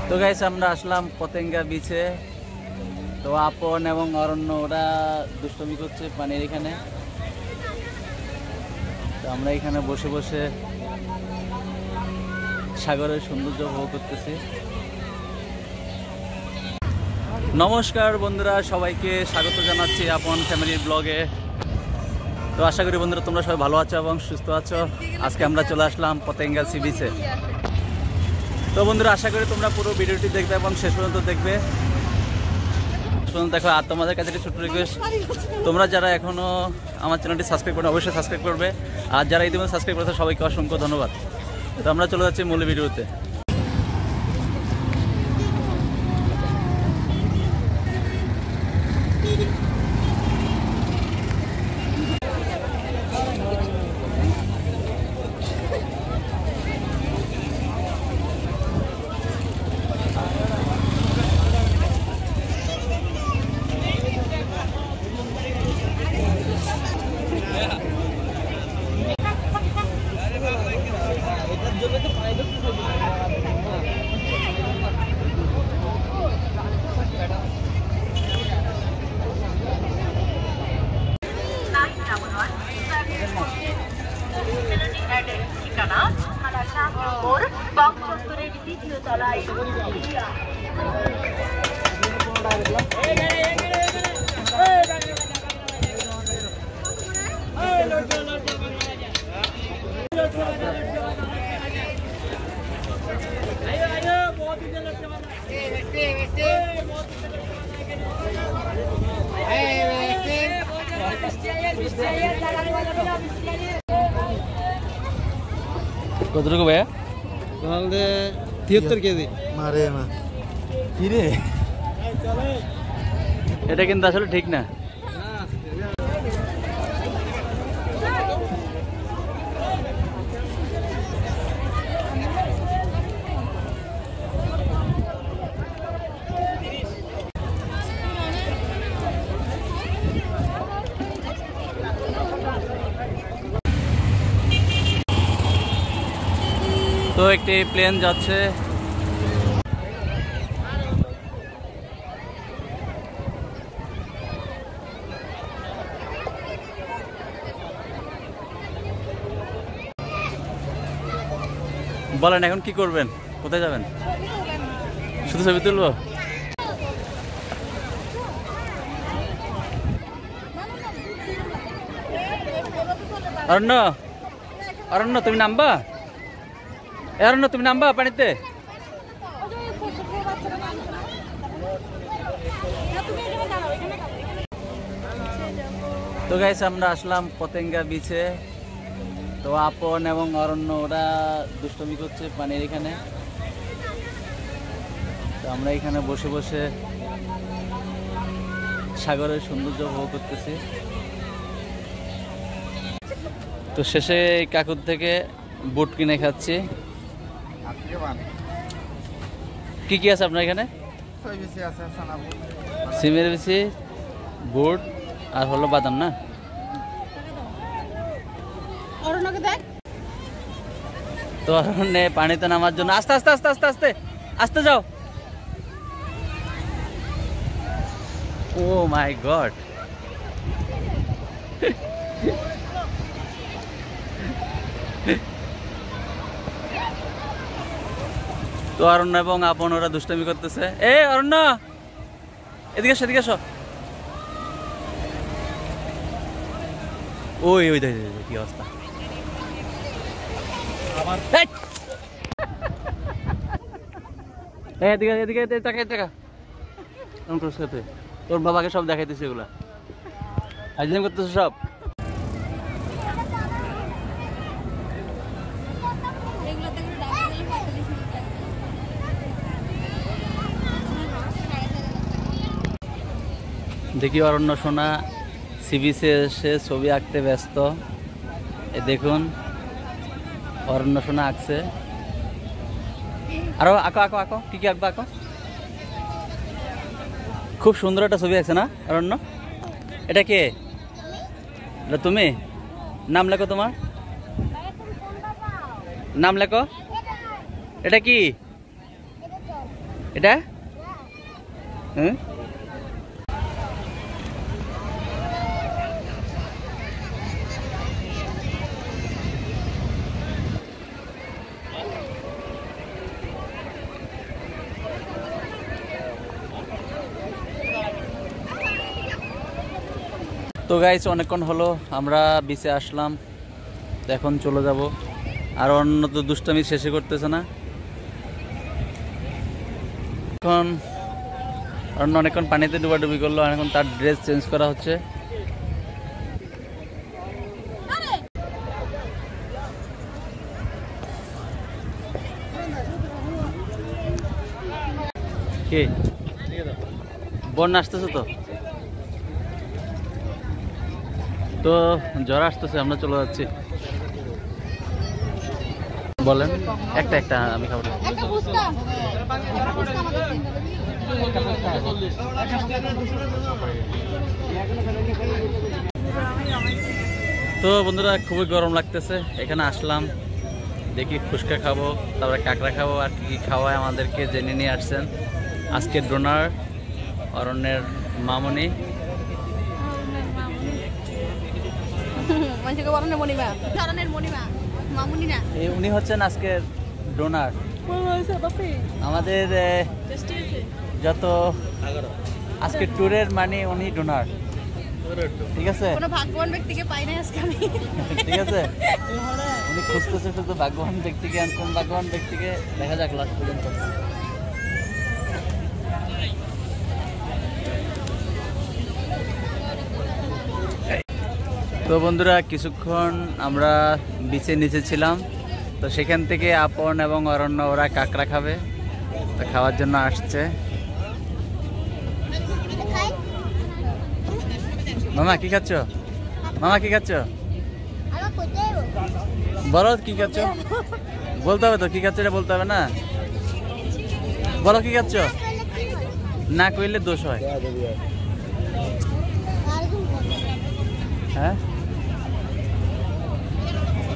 তো গাইস আমরা আসলাম পতেঙ্গা বিচে। তো আপন এবং অরণ্য ওরা দুষ্টমি করছে পানির এখানে। তো আমরা এখানে বসে বসে সাগরের সৌন্দর্য উপভোগ করতেছি। নমস্কার বন্ধুরা, সবাইকে স্বাগত জানাচ্ছি আপন ফ্যামিলির ব্লগে। তো আশা করি বন্ধুরা তোমরা সবাই ভালো আছো এবং সুস্থ আছো। আজকে আমরা চলে আসলাম পতেঙ্গা সি বিচে। তো বন্ধুরা আশা করি তোমরা পুরো ভিডিওটি দেখবে এবং শেষ পর্যন্ত দেখবে। দেখো, আর তোমাদের কাছে একটা ছোট্ট রিকোয়েস্ট, তোমরা যারা এখনো আমার চ্যানেলটি সাবস্ক্রাইব করবে অবশ্যই সাবস্ক্রাইব করবে, আর যারা ইতিমধ্যে সাবস্ক্রাইব করেছে সবাইকে অসংখ্য ধন্যবাদ। তো আমরা চলে যাচ্ছি মূল ভিডিওতে। কতটুকু ভাইয়া? 73 কেজি। মারে মা কি রে, এটা কিন্তু আসলে ঠিক না। তো একটি প্লেন যাচ্ছে। বলেন এখন কি করবেন, কোথায় যাবেন? শুধু ছবি তুলবো? অরণ্য, অরণ্য তুমি নামবা? অরণ্য তুমি নামবা পানিতে? তো গাইস আমরা আসলাম পতেঙ্গা বিচে। তো আপন এবং অরণ্য ওরা দুষ্টমি করছে পানির এখানে। তো আমরা এখানে বসে বসে সাগরের সৌন্দর্য উপভোগ করতেছি। তো শেষে এই কাকুর থেকে বুট কিনে খাচ্ছি। কি কি আছে আপনার এখানে? সিমের বিচি, বুট আর হলো বাদাম না? তো অরণ্যে পানিতে নামার জন্য আস্তে আস্তে আস্তে আস্তে আস্তে আস্তে যাও। ও মাই গড, তো অরণ্য এবং আপন ওরা দুষ্টামি করতেছে। এ অরণ্য এদিকে এসো, এদিকে এসো। ওই ওই কি অবস্থা। এদিকে এদিকে টাকা টাকা তোর বাবাকে সব দেখাইতেছে এগুলা, আইজলাম করতেছে সব। দেখি অরণ্য সোনা সি বিচে এসে ছবি আঁকতে ব্যস্ত। এ দেখুন অরণ্য সোনা আঁকছে। আরো আঁকো আঁকো আঁকো, কি কি আঁকবো আঁকো। খুব সুন্দর একটা ছবি আঁকছে না অরণ্য? এটা কে? এটা তুমি? নাম লেখো, তোমার নাম লেখো। এটা কি? এটা হুম তো গাইস অনেকক্ষণ হলো আমরা বিচে আসলাম, তো এখন চলে যাব। আর অন্য তো দুষ্টামি শেষে করতেছে না। এখন অন্য অনেকক্ষণ পানিতে ডুবাডুবি করলো, আর এখন তার ড্রেস চেঞ্জ করা হচ্ছে। কি বন্যা আসতেছে তো, তো জ্বর আসতেছে, আমরা চলে যাচ্ছি। বলেন একটা একটা আমি খাবো। তো বন্ধুরা খুবই গরম লাগতেছে, এখানে আসলাম দেখি ফুচকা খাবো, তারপরে কাঁকড়া খাবো, আর কি কি খাওয়ায় আমাদেরকে জেনে নিয়ে আসছেন আজকের ডোনার অরণ্যের মামনি। উনি হচ্ছেন আজকের ডোনার, আমাদের যত আজকের ট্যুরের মানে উনি ডোনার। ঠিক আছে, কোনো ভাগ্যবান ব্যক্তিকে পাই না আজকে আমি। ঠিক আছে, উনি খুঁজতেছে শুধু ভাগ্যবান ব্যক্তিকে, আর কোন ভাগ্যবান ব্যক্তিকে দেখা যাক লাস্ট পর্যন্ত। তো বন্ধুরা কিছুক্ষণ আমরা বিচের নিচে ছিলাম, তো সেখান থেকে আপন এবং অরণ্য ওরা কাঁকড়া খাবে, তো খাওয়ার জন্য আসছে। মামা কি খাচ্ছ? মামা কি খাচ্ছ? বলো কি খাচ্ছ, বলতে হবে তো কি খাচ্ছ, এটা বলতে হবে না, বলো কি খাচ্ছ, না কইলে দোষ হয়। হ্যাঁ